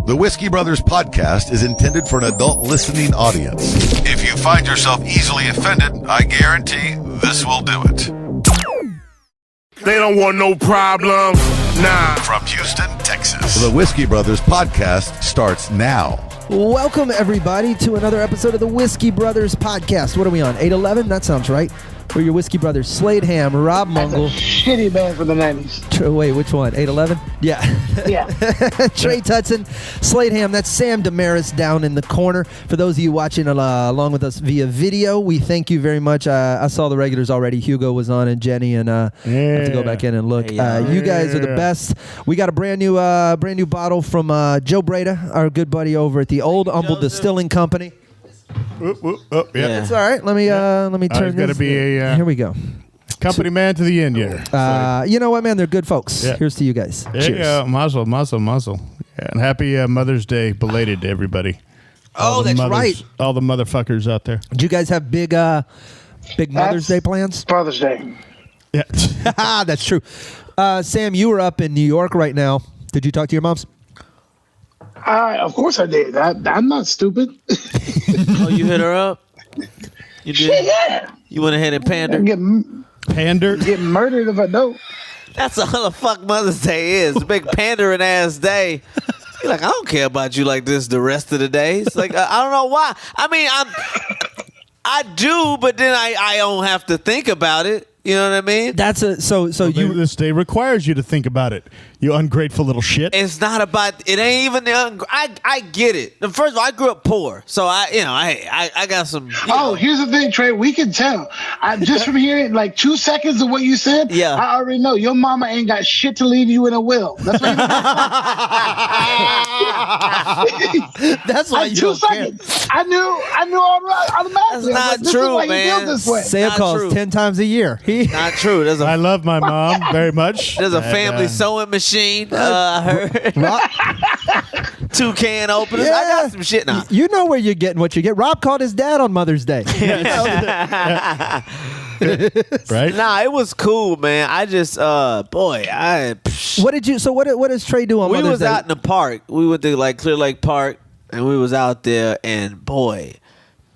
The Whiskey Brothers podcast is intended for an adult listening audience. If you find yourself easily offended, I guarantee this will do it. They don't want no problem. Nah. From Houston, Texas, the Whiskey Brothers podcast starts now. Welcome, everybody, to another episode of the Whiskey Brothers podcast. What are we on? 811? That sounds right. We're your Whiskey Brothers. Slade Ham, Rob Mungle. Shitty band for the 90s. Wait, which one? 811? Yeah. Yeah. Trey Tutson, Slade Ham. That's Sam Damaris down in the corner. For those of you watching along with us via video, we thank you very much. I saw the regulars already. Hugo was on and Jenny, and I have to go back in and look. You guys are the best. We got a brand new bottle from Joe Breda, our good buddy over at the Old Humble Distilling Company. Yeah. It's all right. Let me turn this. Got to be a Here we go. company man to the end here. You know what, man? They're good folks. Yeah. Here's to you guys. Cheers. Yeah, muzzle. Yeah, and happy Mother's Day belated to everybody. Oh, that's right. All the motherfuckers out there. Do you guys have big Mother's Day plans? Father's Day. Yeah. That's true. Sam, you were up in New York right now. Did you talk to your moms? Of course I did. I'm not stupid. Oh, you hit her up? You did? Yeah. You went ahead and pandered? Pander. Get murdered if I don't. That's all the fuck Mother's Day is. A big pandering ass day. You're like, I don't care about you like this the rest of the day. It's like, I don't know why. I mean, I do, but then I don't have to think about it. You know what I mean? That's This day requires you to think about it. You ungrateful little shit. It's not about. It ain't even the. I get it. First of all, I grew up poor, so I got some. Here's the thing, Trey. We can tell. Just from hearing like 2 seconds of what you said. Yeah. I already know your mama ain't got shit to leave you in a will. That's what That's why you 2 don't care. seconds. I knew automatically. That's not this true, is why man. You feel this way. Sam Not calls true. 10 times a year. Not true. I love my mom very much. There's a family sewing machine. I heard 2 can openers. Yeah. I got some shit now. You know where you're getting what you get. Rob called his dad on Mother's Day. Right? Nah, it was cool, man. I just, What did you? So what does Trey do on we Mother's was Day? out in the park. We went to like Clear Lake Park, and we was out there, and boy,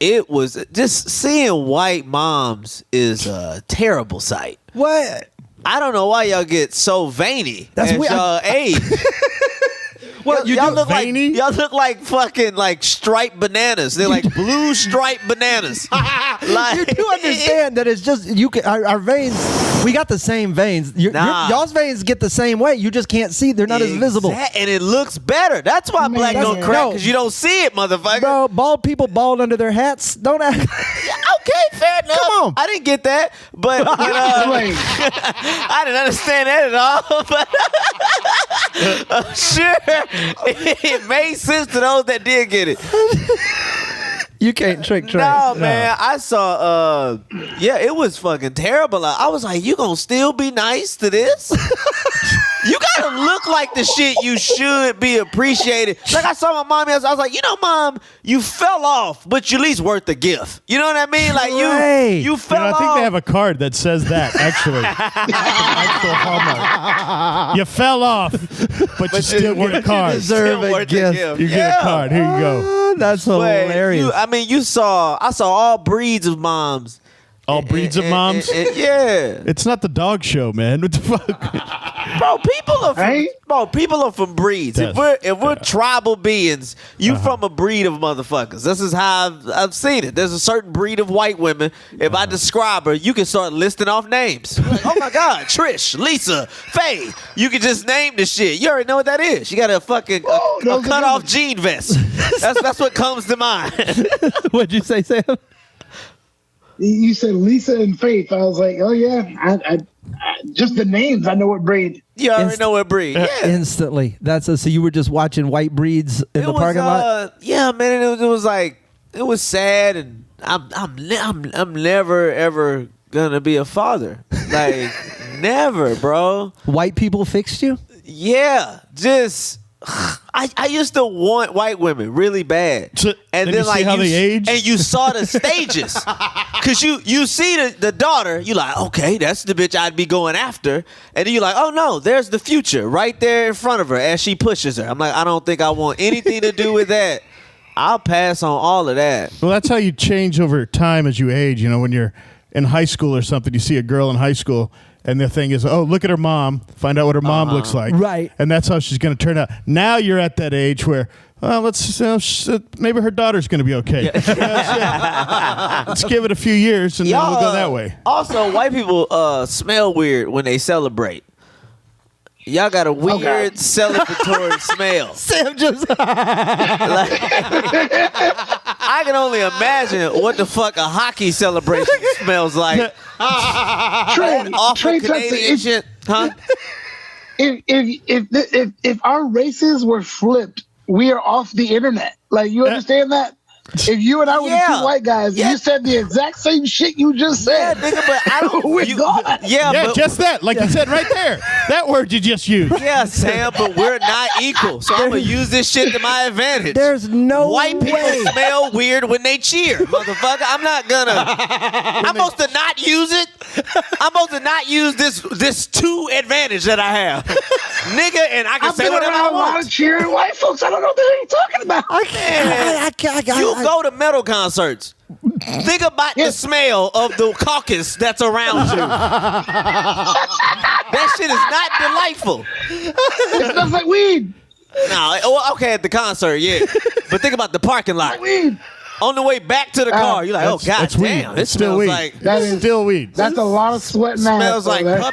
it was just seeing white moms is a terrible sight. What? I don't know why y'all get so veiny. That's as weird. y'all age. What, you y'all do look veiny? like y'all look like fucking like striped bananas. They're like blue striped bananas. Like, You do understand that it's just you can our veins. We got the same veins. Nah. Y'all's veins get the same way. You just can't see. They're not as visible. And it looks better. That's why black that's- don't crack, no. because you don't see it, motherfucker. Bro, bald people bald under their hats. Don't act. Yeah, okay, fair enough. Come on. I didn't get that, but Wait. I didn't understand that at all. But I'm sure it made sense to those that did get it. You can't trick Trey. No, man, I saw. It was fucking terrible. I was like, you gonna still be nice to this? You gotta look like the shit you should be appreciated. Like I saw my mom yesterday, I was like, mom, you fell off, but you at least worth the gift. You know what I mean? Like Right. you fell off. I think they have a card that says that, actually. Actual Hallmark. You fell off, but you still get a card. deserve Still a worth the gift. You get a card. Here you go. Oh, that's hilarious. I saw all breeds of moms. All breeds of moms? Yeah. It's not the dog show, man. What the fuck? Bro, Right? people are from breeds. Yes. If we're tribal beings, you from a breed of motherfuckers. This is how I've seen it. There's a certain breed of white women. If I describe her, you can start listing off names. Like, oh my God, Trish, Lisa, Faye. You can just name the shit. You already know what that is. She got a fucking a those are cut off good. jean vest. That's what comes to mind. What'd you say, Sam? You said Lisa and Faith. I was like, oh yeah. I just the names. I know what breed. You already know what breed. Yeah. Instantly. So you were just watching white breeds in the parking lot? Yeah, man. It was like it was sad, and I'm never ever gonna be a father. Like never, bro. White people fixed you? Yeah, just I used to want white women really bad, So- and then then you like see how they age? and you saw the stages, cause you see the daughter, you like, okay, that's the bitch I'd be going after, and then you like, oh no, there's the future right there in front of her as she pushes her. I'm like, I don't think I want anything to do with that. I'll pass on all of that. Well, that's how you change over time as you age. You know, when you're in high school or something, you see a girl in high school, and the thing is, oh, look at her mom. Find out what her mom looks like. Right. And that's how she's going to turn out. Now you're at that age where, well, maybe her daughter's going to be okay. Let's give it a few years, and then we'll go that way. Also, white people smell weird when they celebrate. Y'all got a weird celebratory smell. Sam just I can only imagine what the fuck a hockey celebration smells like. Trey, Awful Trey Canadian shit, huh? if our races were flipped, we are off the internet. Like, you understand that? If you and I were the two white guys, and you said the exact same shit you just said, Nigga, but I don't. we're gone. Yeah, but, just that. Like you said right there. That word you just used. yeah, Sam, but we're not equal. So I'm gonna use this shit to my advantage. there's no White people way. smell weird when they cheer, motherfucker. I'm not gonna. I'm supposed to not use it. I'm supposed to not use this two advantage that I have, nigga. And I can I've say been whatever I around a lot want. of cheering white folks. I don't know what the hell you're talking about. You go to metal concerts. Think about the smell of the caucus that's around you. That shit is not delightful. It smells like weed. No, well, okay, at the concert, yeah. But think about the parking lot. Like weed. On the way back to the car, you're like, oh, god That's weed. damn. This It's still smells weed. like That is Still weed. That's a lot of sweat and ass. Smells like though,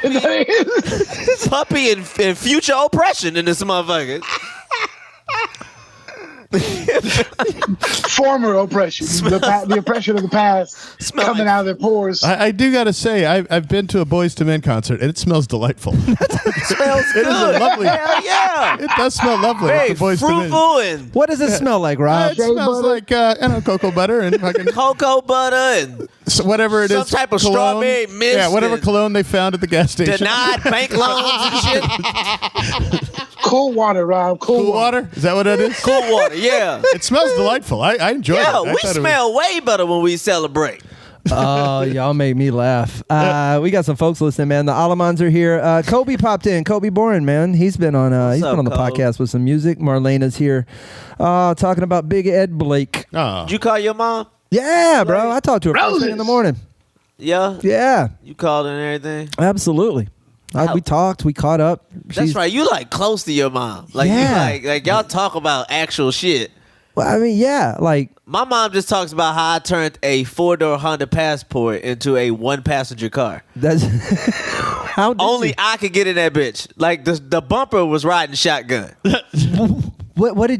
puppy and future oppression in this motherfucker. Former oppression, the oppression of the past coming out of their pores. I do got to say, I've been to a Boys to Men concert, and it smells delightful. Smells It is a good. lovely. Hell yeah. It does smell lovely. Very at the Boys to Men. fruitful and What does it smell like, Rob? It smells like cocoa butter and fucking cocoa butter and whatever it is. some type of cologne. strawberry mist. Yeah, whatever and cologne they found at the gas station. denied bank loans and shit. Cool water, Rob. Cool water? Is that what it is? Cool water, yeah. It smells delightful. I enjoy it. Yeah, I we thought it was- smell way better when we celebrate. Oh, y'all made me laugh. We got some folks listening, man. The Alamans are here. Kobe popped in. Kobe Boren, man. He's been on. He's up, been on the Kobe? podcast with some music. Marlena's here, talking about Big Ed Blake. Oh. Did you call your mom? Yeah, bro. I talked to her first thing in the morning. Yeah? Yeah, You called her and everything? absolutely. We talked. We caught up. That's right. You like close to your mom. Like Yeah. you like y'all talk about actual shit. Well, I mean, yeah, like My mom just talks about how I turned a 4-door Honda Passport into a 1-passenger car. that's how did Only you- I could get in that bitch. Like the bumper was riding shotgun. what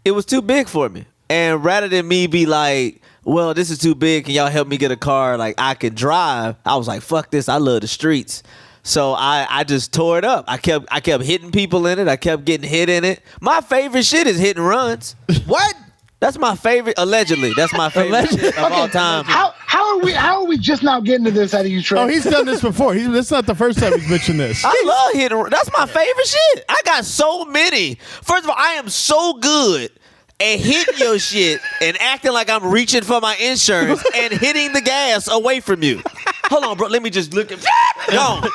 It was too big for me. And rather than me be like, well, this is too big, can y'all help me get a car like I can drive? I was like, fuck this, I love the streets. So I just tore it up. I kept hitting people in it. I kept getting hit in it. My favorite shit is hit and runs. what? That's my favorite. Allegedly, that's my favorite shit of all time. How are we just now getting to this out of you, Trey? Oh, he's done this before. That's not the first time he's mentioned this. I love hit and run. That's my favorite shit. I got so many. First of all, I am so good at hitting your shit and acting like I'm reaching for my insurance and hitting the gas away from you. Hold on, bro. Let me just look at. Gone.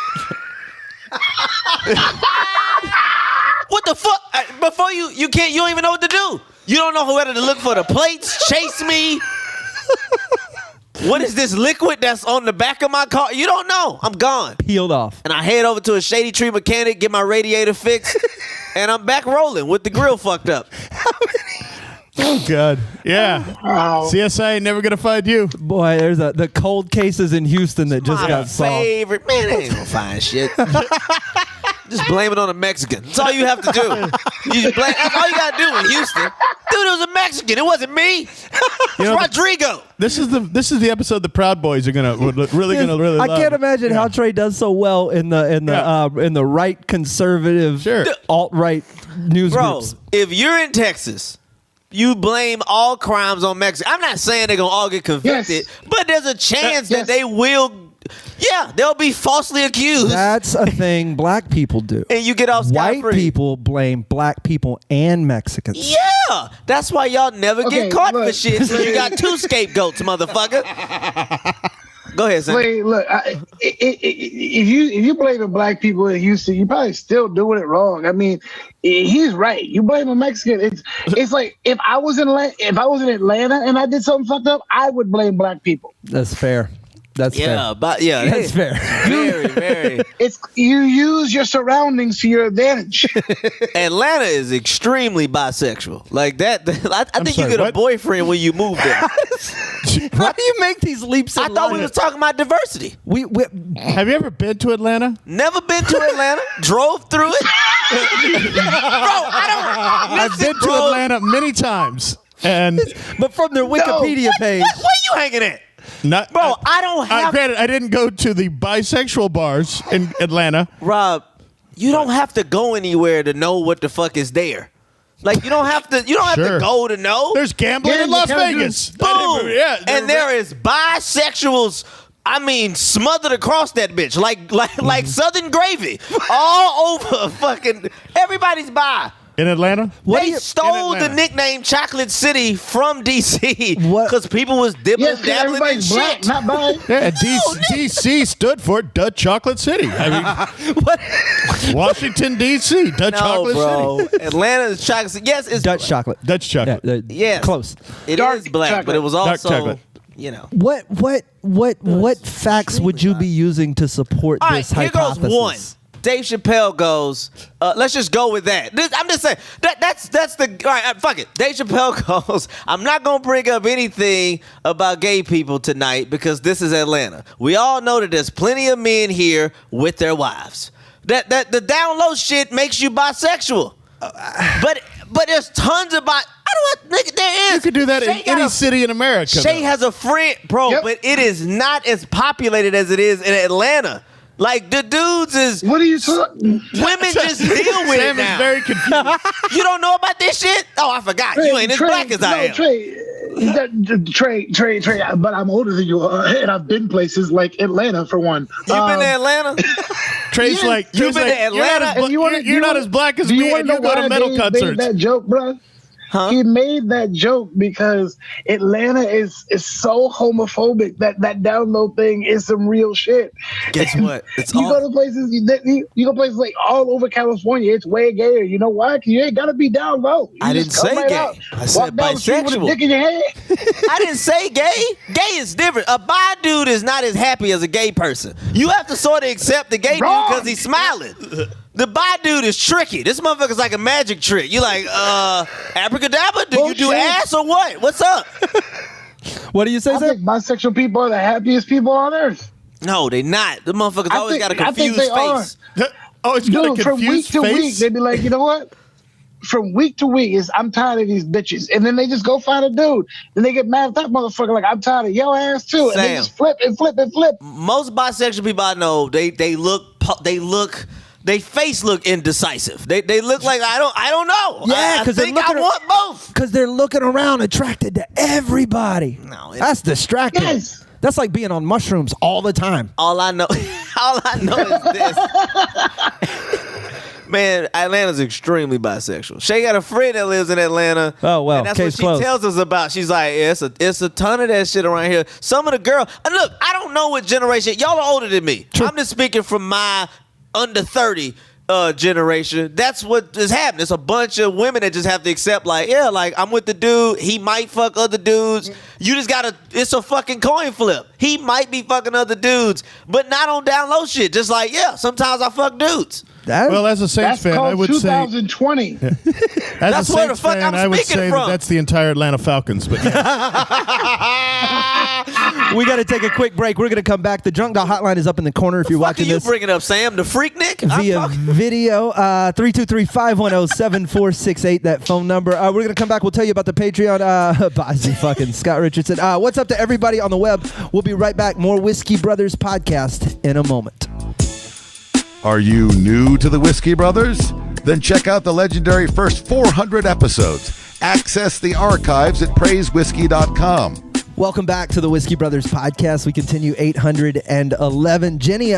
What the fuck? Before you don't even know what to do. You don't know whether to look for the plates, chase me. What is this liquid that's on the back of my car? You don't know. I'm gone. Peeled off. And I head over to a Shady Tree mechanic, get my radiator fixed, and I'm back rolling with the grill fucked up. Oh, God. Yeah. Wow. CSI ain't never going to find you. Boy, there's the cold cases in Houston that just My got solved. favorite. Man, they ain't gonna find shit. Just blame it on a Mexican. That's all you have to do. That's all you gotta do in Houston. Dude, it was a Mexican. It wasn't me. It's know, Rodrigo. This is the episode the Proud Boys are really I love. can't imagine how Trey does so well in the right conservative alt-right news Bro, groups. if you're in Texas, you blame all crimes on Mexico. I'm not saying they're gonna all get convicted, Yes. but there's a chance that Yes. they will Yeah, they'll be falsely accused. That's a thing black people do. And you get off scot-free. White people blame black people and Mexicans. Yeah, that's why y'all never get caught for shit. So you got 2 scapegoats, motherfucker. Go ahead, Sam. Look, if you blaming black people in Houston, you probably still doing it wrong. I mean, he's right. You blame a Mexican. It's like if I was in Atlanta and I did something fucked up, I would blame black people. That's fair. That's fair. That's fair. Very, very. It's you use your surroundings to your advantage. Atlanta is extremely bisexual. Like that. I think sorry, you get what? a boyfriend when you move there. How do you make these leaps? I thought we was talking about diversity. We Have you ever been to Atlanta? Never been to Atlanta. Drove through it. Bro, I've been to Atlanta many times, and but from their Wikipedia page. Where you hanging at? not. Bro, I don't have. Granted, I didn't go to the bisexual bars in Atlanta. Rob, you don't have to go anywhere to know what the fuck is there. Like you don't have to. You don't have Sure. to go to know. There's gambling in Las Vegas. Boom. Yeah, And there is bisexuals. I mean, smothered across that bitch like Southern gravy, all over fucking. Everybody's bi. in Atlanta. They stole the nickname Chocolate City from DC because people was dibbling, Yes, dabbling in everybody's black, shit. not bi. Yeah, DC stood for Dutch Chocolate City. I mean, Washington D.C. Dutch Chocolate City. Atlanta is chocolate city. Yes, it's Dutch chocolate. Dutch chocolate. Yeah, Yes, close. It Dark is black, chocolate. but it was Dark also chocolate. you know. What facts would you be using to support All right, this here goes hypothesis? one. Dave Chappelle goes. Let's just go with that. I'm just saying that's the all right. Fuck it. Dave Chappelle goes. I'm not gonna bring up anything about gay people tonight because this is Atlanta. We all know that there's plenty of men here with their wives. That the down low shit makes you bisexual. But there's tons of nigga, there is. You could do that in any city in America. Shay though. has a friend, bro, Yep. but it is not as populated as it is in Atlanta. Like the dudes is What are you talking? women just deal with Sam it now. is very confused. You don't know about this shit? Oh, I forgot. You ain't as black as I am. Trey, but I'm older than you are, and I've been places like Atlanta for one. You been to Atlanta? Trey's Yeah, like, you've been to Atlanta, you're not as black as me, and you go to metal concerts. That joke, bro. Huh? He made that joke because Atlanta is so homophobic that download thing is some real shit. Guess what? It's You all go to places, you go places like all over California. It's way gayer. You know why? Because you ain't gotta be down low. You I just didn't come say right gay. out, I said walk down the street with a bisexual. dick in your hand. I didn't say gay. Gay is different. A bi dude is not as happy as a gay person. You have to sort of accept the gay dude Wrong. because he's smiling. The bi dude is tricky. This motherfucker's like a magic trick. You like, abracadabra? Do you do Bullshit. ass or what? What's up? What do you say, I sir? think bisexual people are the happiest people on earth. No, they not. The motherfuckers I always think- got a I think confused they are. face. Oh, it's got a Dude, from week confused to week, face. they be like, you know what? From week to week, I'm tired of these bitches. And then they just go find a dude. Then they get mad at that motherfucker, like, I'm tired of your ass too. And they Sam. just flip and flip and flip. Most bisexual people I know, they face look indecisive. They look like I don't know. Yeah, I 'cause they're think I looking want both. Because they're looking around attracted to everybody. No, That's distracting. Yes. That's like being on mushrooms all the time. All I know is this. Man, Atlanta's extremely bisexual. Shay got a friend that lives in Atlanta. Oh, well, and that's case what she closed. tells us about. She's like, yeah, it's a ton of that shit around here. Some of the girls, and look, I don't know what generation. Y'all are older than me. I'm just speaking from my under 30 generation. That's what is happening. It's a bunch of women that just have to accept, like, yeah, like I'm with the dude. He might fuck other dudes. You just gotta. It's a fucking coin flip. He might be fucking other dudes, but not on down low shit. Just like, yeah, sometimes I fuck dudes. Well, as a Saints That's fan, I called would say, 2020. as That's a where the Saints fuck fan, I'm I would speaking say from. that's the entire Atlanta Falcons. But We got to take a quick break. We're going to come back. The Drunk Dial Hotline is up in the corner if you're Fuck are watching you this bringing up, Sam? The Freak Nick? via video. 323-510-7468, that phone number. We're going to come back. We'll tell you about the Patreon. Bozzy fucking Scott Richardson. What's up to everybody on the web? We'll be right back. More Whiskey Brothers podcast in a moment. Are you new to the Whiskey Brothers? Then check out the legendary first 400 episodes. Access the archives at praisewhiskey.com. Welcome back to the Whiskey Brothers podcast. We continue 811. Jenny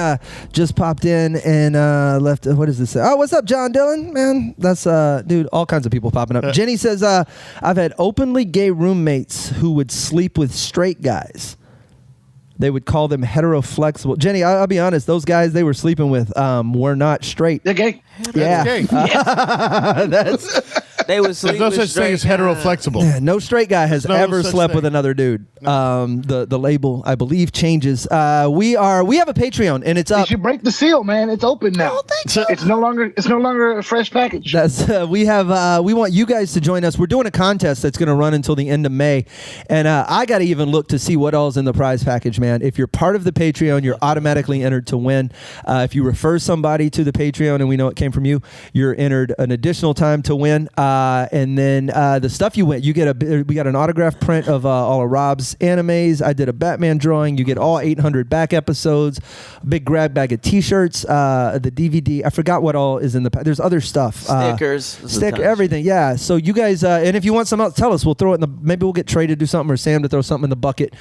just popped in and left. What does this say? Oh, what's up, John Dillon? Man, that's dude. All kinds of people popping up. Jenny says, "I've had openly gay roommates who would sleep with straight guys. They would call them heteroflexible." Jenny, I'll be honest. Those guys they were sleeping with were not straight. They're gay. Yeah, They would sleep There's no such thing as heteroflexible. Yeah, no straight guy has No ever such slept thing. with another dude. The label, I believe, changes. We have a Patreon, and it's You up. should break the seal, man. It's open now. It's no longer a fresh package. That's we want you guys to join us. We're doing a contest that's going to run until the end of May, and I got to even look to see what all's in the prize package, man. If you're part of the Patreon, you're automatically entered to win. If you refer somebody to the Patreon, and we know it came from you, you're entered an additional time to win. And then the stuff you win, we got an autographed print of all of Rob's animes. I did a Batman drawing. You get all 800 back episodes, a big grab bag of T-shirts, the DVD. I forgot what all is in the. There's other stuff. Stickers, everything. Yeah. So you guys, and if you want something else, tell us. We'll throw it in the. Maybe we'll get Trey to do something or Sam to throw something in the bucket,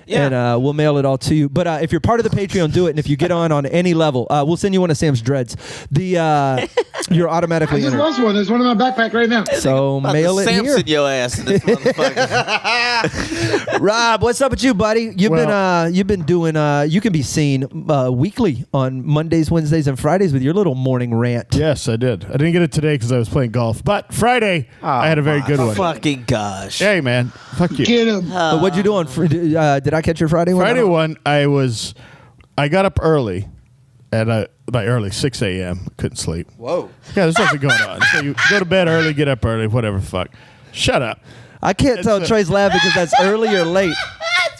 and we'll mail it all to you. But if you're part of the Patreon, do it. And if you get on any level, we'll send you one of Sam's dreads. You're automatically I just entered. lost one. There's one in my backpack right now. So mail it here. Samson your ass in this motherfucker. Rob, what's up with you, buddy? You've been doing. You can be seen weekly on Mondays, Wednesdays, and Fridays with your little morning rant. Yes, I did. I didn't get it today because I was playing golf. But Friday, I had a very good one. Fucking gosh. Hey, man. Fuck you. Get him. But what'd you do on? Did I catch your Friday one? Friday one, I got up early, and by early 6 a.m. Couldn't sleep. Whoa. Yeah, there's nothing going on. So you go to bed early, get up early, whatever. Fuck. Shut up. I can't tell if Trey's laughing because that's early or late.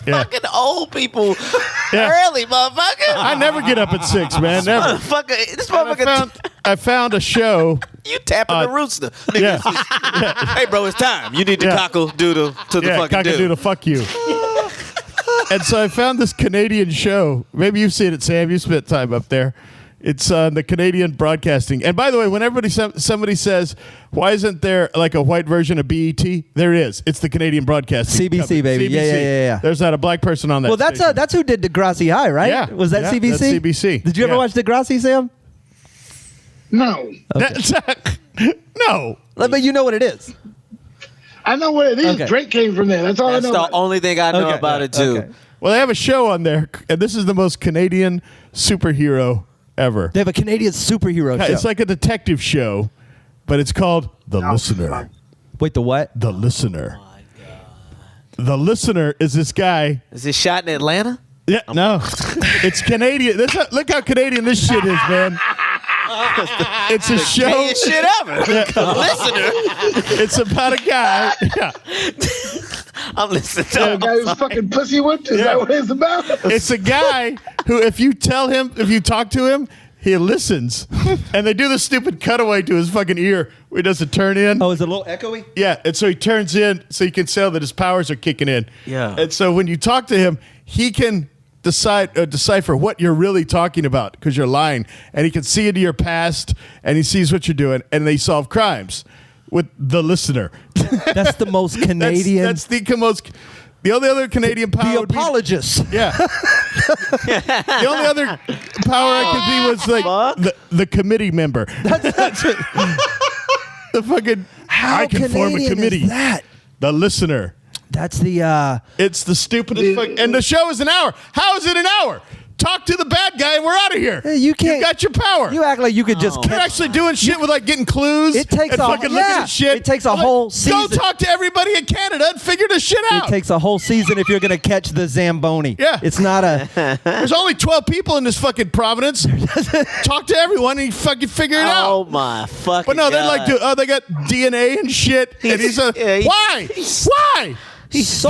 Yeah. Fucking old people Yeah. early, motherfucker. I never get up at 6, man. Never. This And motherfucker. I found a show. You tapping the rooster. Nigga, Yeah. hey, bro, it's time. You need to cockle-doodle to the fucking dude. cock-a-doodle, fuck you. And so I found this Canadian show. Maybe you've seen it, Sam. You spent time up there. It's on the Canadian Broadcasting. And by the way, when somebody says, why isn't there like a white version of BET? There is. It's the Canadian Broadcasting CBC, company. baby. CBC. Yeah. There's not a black person on that Well, that's who did Degrassi High, right? Yeah. Was that Yeah, CBC? that's CBC. Did you ever Yeah. watch Degrassi, Sam? No. No. But you know what it is. I know where it is. Okay. Drake came from there. That's all That's I know. the about it. only thing I know Okay. about it, too. Okay. Well, they have a show on there, and this is the most Canadian superhero ever. They have a Canadian superhero show. It's like a detective show, but it's called The Listener. Wait, the what? The Listener. The Listener is this guy. Is it shot in Atlanta? Yeah, no, it's Canadian. Look how Canadian this shit is, man. It's a show. Gayest shit ever. Listener. It's about a guy. Yeah. I'm listening The to guy who's fucking pussy whipped. Is that what it's about? It's a guy who, if you talk to him, he listens. And they do the stupid cutaway to his fucking ear where he does a turn in. Oh, is it a little echoey? Yeah, and so he turns in so you can tell that his powers are kicking in. Yeah. And so when you talk to him, he can decipher what you're really talking about because you're lying. And he can see into your past and he sees what you're doing and they solve crimes with The Listener. That's the most Canadian. That's the most... The only other Canadian power... the would be- apologist. Yeah. The only other power I could be was like the committee member. That's it. The fucking How I can form a Canadian committee. is that? The Listener. That's the. It's the stupidest fuck. And the show is an hour. How is it an hour? Talk to the bad guy and we're out of here. You can't. You got your power. You act like you could just. You're actually doing shit with like getting clues. It takes and a- fucking yeah. looking at shit. It takes a I'm like, whole Go season. talk to everybody in Canada and figure this shit It out. takes a whole season if you're going to catch the Zamboni. Yeah. It's not a. There's only 12 people in this fucking Providence. Talk to everyone and you fucking figure it out. Oh my fucking But no, they're God. like, they got DNA and shit. And he's a, why? Why? He's so.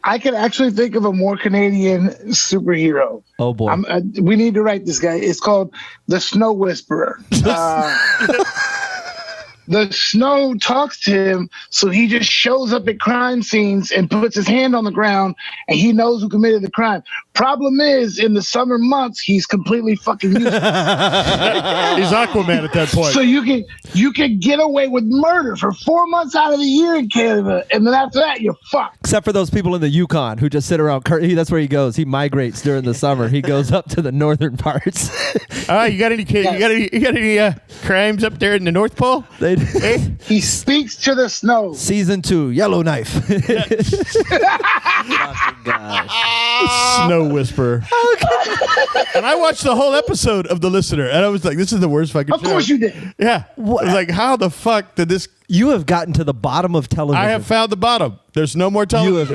I can actually think of a more Canadian superhero. Oh boy. We need to write this guy. It's called the Snow Whisperer. The snow talks to him, so he just shows up at crime scenes and puts his hand on the ground, and he knows who committed the crime. Problem is, in the summer months, he's completely fucking useless. He's Aquaman at that point. So you can get away with murder for 4 months out of the year in Canada, and then after that, you're fucked. Except for those people in the Yukon who just sit around. That's where he goes. He migrates during the summer. He goes up to the northern parts. All right, you got any crimes up there in the North Pole? He speaks to the snow. Season 2, Yellowknife. Fucking gosh. Snow Whisperer. And I watched the whole episode of The Listener, and I was like, this is the worst fucking Of show. course you did. Yeah. I was like, how the fuck did this... You have gotten to the bottom of television. I have found the bottom. There's no more television.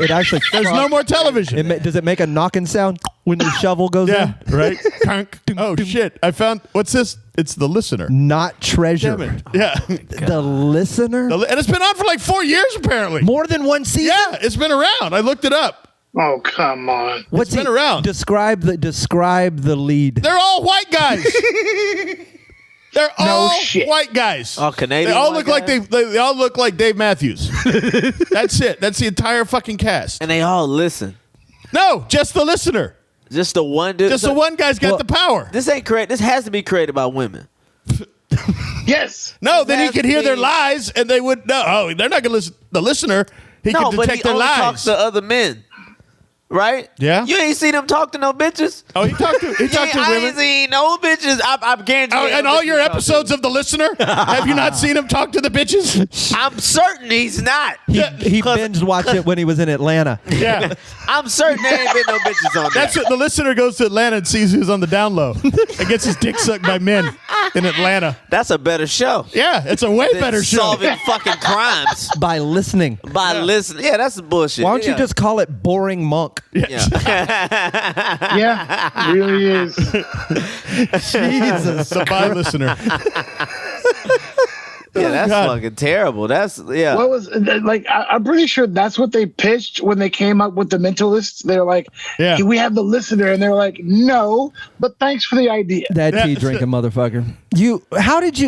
There's no more television. Does it make a knocking sound when the shovel goes Yeah, in? right? Oh, shit. I found... What's this? It's The Listener. Not Treasure. Damn it. Yeah. The Listener? And it's been on for like 4 years, apparently. More than one season? Yeah, it's been around. I looked it up. Oh, come on. What's been around. Describe the lead. They're all white guys. They're all shit. white guys. All Canadian They all white look like guys? they all look like Dave Matthews. That's it. That's the entire fucking cast. And they all listen. No, just The Listener. Just the one dude. Just the one guy's got the power. This ain't correct. This has to be created by women. Yes. No, then he has could to hear their be- lies, and they would no. Oh, they're not gonna listen. The Listener, he No, can but detect he their only lies. talks to other men. Right? Yeah. You ain't seen him talk to no bitches? Oh, he talked to I ain't women. seen no bitches. I guarantee Oh, you. and all your episodes of The Listener, have you not seen him talk to the bitches? I'm certain he's not. He binge watched it when he was in Atlanta. Yeah. I'm certain there ain't been no bitches on That's there. what The Listener goes to Atlanta and sees who's on the down low and gets his dick sucked by men in Atlanta. That's a better show. Yeah, it's a way than better show. Solving fucking crimes By listening. by listening. Yeah, that's bullshit. Why don't you Yeah. just call it Boring Monk? Yeah. Yeah, it really is. Jesus. The by Listener. Yeah, that's God. fucking terrible. That's yeah. What was like? I'm pretty sure that's what they pitched when they came up with The Mentalists. They're like, Yeah. "Hey, we have The Listener," and they're like, "No, but thanks for the idea." That Yeah. tea drinking motherfucker.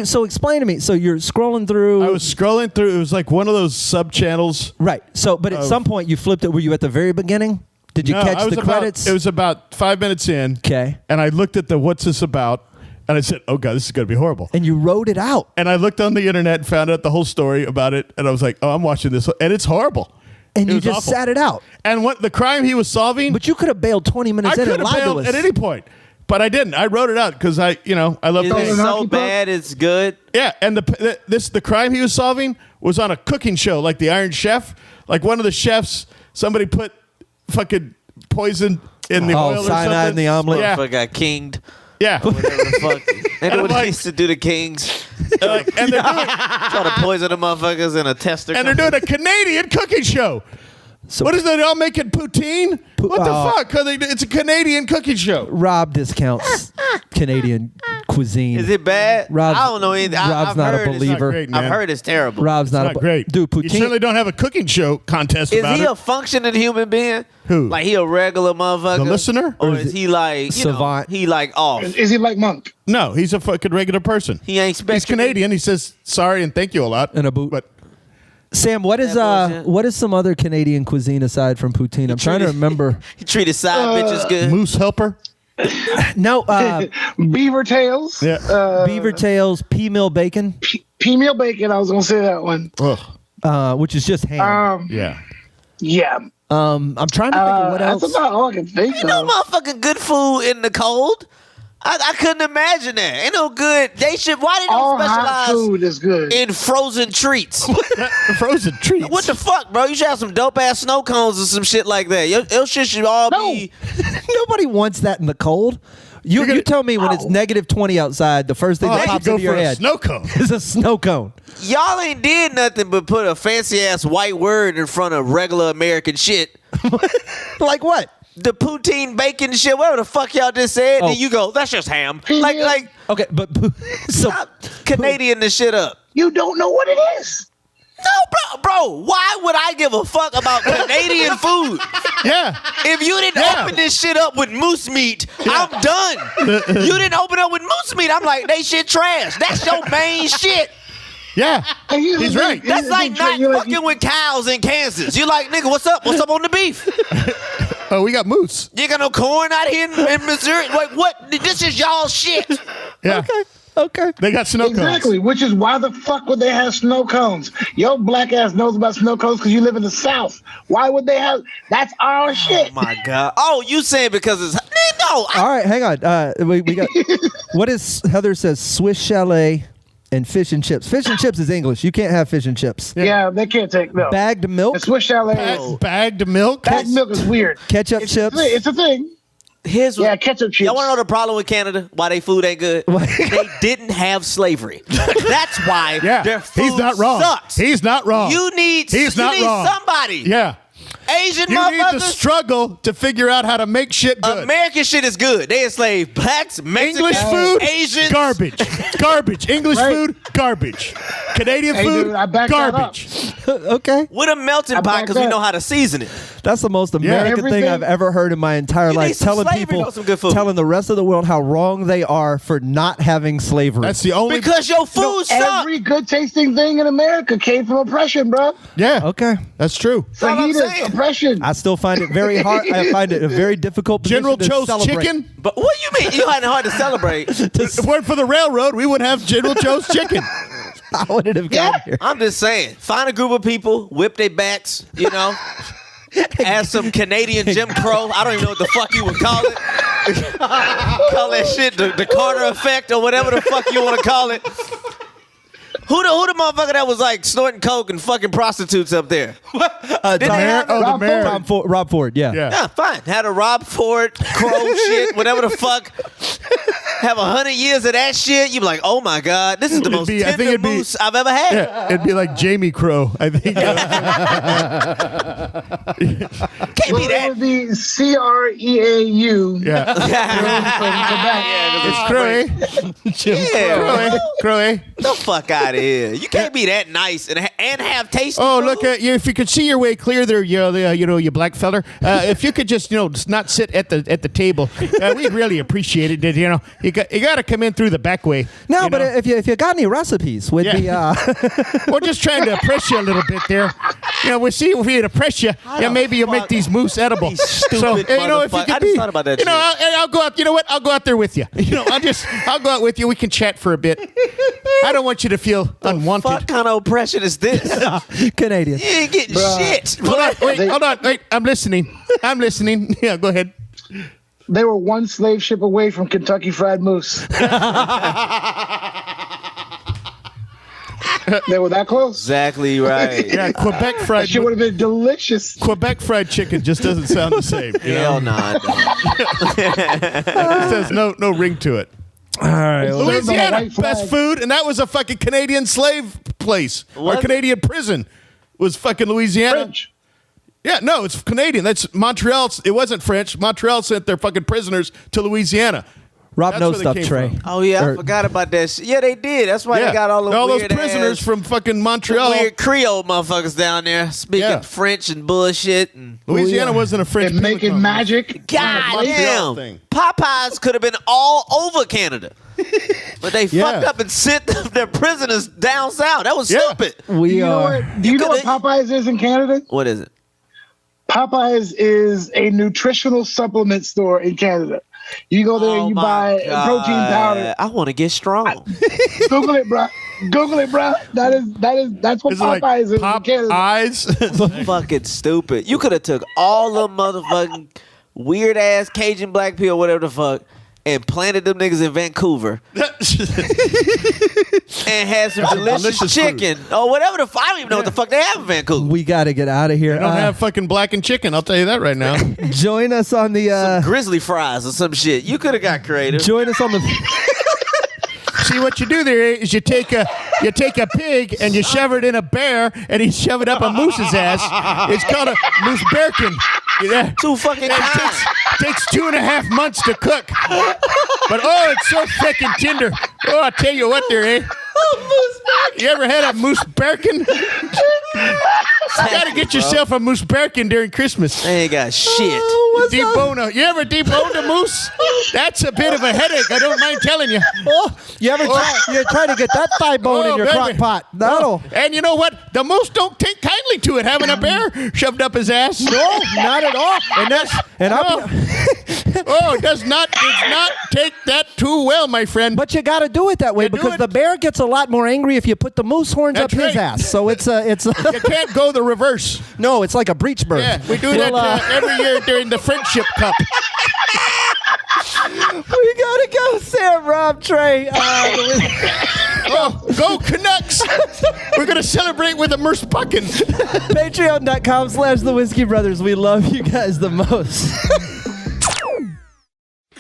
So explain to me. So you're scrolling through. I was scrolling through. It was like one of those sub channels. Right. So, but at some point you flipped it. Were you at the very beginning? Did you catch the credits? It was about 5 minutes in. Okay. And I looked at the what's this about, and I said, "Oh God, this is going to be horrible." And you wrote it out. And I looked on the internet and found out the whole story about it, and I was like, "Oh, I'm watching this," and it's horrible. And It you was just awful. sat it out. And what the crime he was solving, But you could have bailed 20 I minutes in could and have lied to bailed us. at any point, but I didn't. I wrote it out because I love Is the it an so hockey puck? bad it's good? Yeah, and the crime he was solving was on a cooking show, like the Iron Chef. Like one of the chefs, somebody put fucking poison in the oil or cyanide something. in the omelet. Yeah, Motherfucker got kinged. yeah. Whatever the fuck. And I'm what like- they used to do to kings. and they're doing, Try to poison the motherfuckers in a tester. and they're doing a Canadian cooking show. So What is that? They all making poutine? What the oh. fuck? It's a Canadian cooking show. Rob discounts Canadian cuisine. Is it bad? Rob's- I don't know either. Rob's I've not a heard it's- believer. Not great, man. I've heard it's terrible. Rob's It's not great. Dude, You poutine. certainly don't have a cooking show contest Is about he it. a functioning human being? Who? Like he a regular motherfucker? The Listener? Or Or is is he like savant? he like off? Is he like Monk? No, he's a fucking regular person. He ain't special. He's Canadian. He says sorry and thank you a lot. And a boot. But Sam, what is That bullshit. what is some other Canadian cuisine aside from poutine? I'm trying to remember. He treated side bitches good. Moose Helper. No, Beaver tails. Yeah. beaver tails, pea meal bacon, Pea meal bacon. I was gonna say that one. Ugh. which is just ham. Yeah. Yeah. I'm trying to think of what else. That's about all I can think Ain't no of. motherfucking good food in the cold. I couldn't imagine that. Ain't no good. They should. Why they All don't hot specialize food is good. in frozen treats? Frozen treats. What the fuck, bro? You should have some dope ass snow cones or some shit like that. Your shit should all No. be. Nobody wants that in the cold. You tell me when it's negative 20 outside, the first thing Oh, that I pops could go into your for a head snow cone. is a snow cone. Y'all ain't did nothing but put a fancy ass white word in front of regular American shit. Like what? The poutine bacon shit, whatever the fuck y'all just said, Oh. and you go, that's just ham. Yeah. Like, Okay, but so stop Canadian this shit up. You don't know what it is. No, bro, why would I give a fuck about Canadian food? Yeah. If you didn't Yeah. open this shit up with moose meat, I'm done. You didn't open up with moose meat. I'm like, they shit trash. That's your main shit. Yeah. And here's He's the thing, right. here's That's the like thing, not you're fucking with cows in Kansas. You like, nigga, what's up? What's up on the beef? Oh, we got moose. You got no corn out here in Missouri? Like, what? This is y'all shit. Yeah. Okay. They got snow cones. Exactly, which is why the fuck would they have snow cones? Your black ass knows about snow cones because you live in the South. Why would they have? That's our shit. Oh my God. Oh, you saying because it's no? All right, hang on. We got what is Heather says Swiss chalet and fish and chips. Fish and chips is English. You can't have fish and chips. Yeah, they can't take milk. Bagged milk, And Swiss Chalet. Bagged milk. Bagged milk is weird. ketchup chips. It's a thing. Here's Ketchup chips. Y'all want to know the problem with Canada? Why they food ain't good? They didn't have slavery. That's why their food he's not wrong. sucks. He's not wrong. You need wrong. somebody. Yeah. Asian You need to motherfuckers. struggle to figure out how to make shit good. American shit is good. They enslaved blacks, Mexicans, English food, Asians. garbage. English food, garbage. Canadian food, dude, I back that garbage. Okay, With a melting pot back because we that. know how to season it. that's the most American thing everything- I've ever heard in my entire You need life. some Telling slavery, people, know some good food. telling the rest of the world how wrong they are for not having slavery. That's the only. Because your food sucks. Every good tasting thing in America came from oppression, bro. Yeah. okay. That's true. what I'm Fajitas, saying. oppression. I still find it very hard. I find it a very difficult position General to Cho's celebrate. chicken. But what do you mean? You had it hard to celebrate. If it weren't for the railroad, we wouldn't have General Cho's chicken. How would it have gotten here? I'm just saying. Find a group of people, whip their backs, add some Canadian Jim Crow. I don't even know what the fuck you would call it. Call that shit the Carter effect or whatever the fuck you want to call it. Who the motherfucker that was like snorting coke and fucking prostitutes up there? The they mayor, have- the mayor. Rob Ford, yeah. Yeah, fine. Had a Rob Ford, Crow shit, whatever the fuck. Have 100 years of that shit. You be like, oh my God, this is the most I think tender it'd be- moose I've ever had. Yeah, it'd be like Jamie Crow, I think. Can't be It that. would be CREAU. Yeah. It's Crowy. Yeah. Crowy. The fuck out of here. You can't be that nice and have tasty Oh, food. look at you! If you could see your way clear, there, you black feller. If you could just not sit at the table, we'd really appreciate it. You got to come in through the back way. No, but if you got any recipes with we're just trying to oppress you a little bit there. We'll see if we oppress you. Yeah, maybe you'll make these moose edible. You stupid So if you motherfucker. could I just thought about that shit. I'll go out. You know what? I'll go out there with you. I'll go out with you. We can chat for a bit. I don't want you to feel unwanted. What kind of oppression is this? Canadian. You ain't getting shit. Hold on, wait. I'm listening. Yeah, go ahead. They were one slave ship away from Kentucky Fried Moose. They were that close. Exactly right. Yeah, Quebec That fried. shit would have been delicious. Quebec fried chicken just doesn't sound the same. Hell nah. It says no ring to it. All right. Well, Louisiana, white flag. best food, and that was a fucking Canadian slave place What? or Canadian prison. Was fucking Louisiana. French. Yeah, no, it's Canadian. That's Montreal. It wasn't French. Montreal sent their fucking prisoners to Louisiana. Rob That's knows where they stuff, came Trey. from. Oh yeah, I Or- forgot about that shit. Yeah, they did. That's why Yeah, they got all those weird prisoners ass, from fucking Montreal. weird Creole motherfuckers down there speaking Yeah. French and bullshit. And Louisiana wasn't a French. And making penal colony. magic. God Montreal damn, thing. Popeyes could have been all over Canada, but they Yeah. fucked up and sent their prisoners down south. That was Yeah. stupid. We You know are. what? Do you know what Popeyes is in Canada? What is it? Popeyes is a nutritional supplement store in Canada. You go there and you my buy God. protein powder. I want to get strong. Google it, bro. Google it, bro. That's what Is it like Popeyes is in Pop Canada. Eyes? Fucking stupid. You could have took all the motherfucking weird ass Cajun black people, whatever the fuck, and planted them niggas in Vancouver and had some delicious Delicious chicken or whatever the fuck. I don't even know what the fuck they have in Vancouver. We got to get out of here. They don't have fucking blackened chicken. I'll tell you that right now. Join us on the. Grizzly fries or some shit. You could have got creative. Join us on the. See what you do there is you take a pig and you shove it in a bear and you shove it up a moose's ass. It's called a Moosebearkin. Yeah. Too fucking It kind. takes 2.5 months to cook. But oh, it's so thick and tender. Oh, I tell you what there, eh? You ever had a Moosebearkin? You got to get yourself a Moosebearkin during Christmas. They ain't got shit. Debone a, you ever deboned a moose? That's a bit of a headache. I don't mind telling you. Oh, you ever try to get that thigh bone in your baby. crock pot? No. And you know what? The moose don't take kindly to it, having a bear shoved up his ass. No, not at all. It does not take that too well, my friend. But you got to do it that way You do because it. the bear gets a lot more angry if you put the moose horns That's up his right. ass. So it's You can't go the reverse. no, it's like a breech bird. Yeah, we do that every year during the Friendship Cup. We gotta go, Sam, Rob, Trey. Go Canucks! We're gonna celebrate with a Moosebearkin. Patreon.com/The Whiskey Brothers. We love you guys the most.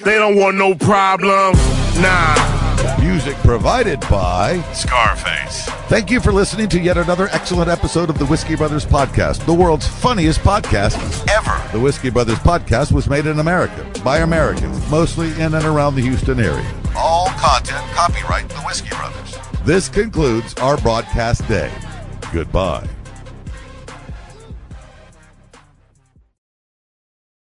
They don't want no problems. Nah. Music provided by Scarface. Thank you for listening to yet another excellent episode of the Whiskey Brothers Podcast, the world's funniest podcast ever. The Whiskey Brothers Podcast was made in America by Americans, mostly in and around the Houston area. All content copyright the Whiskey Brothers. This concludes our broadcast day. Goodbye.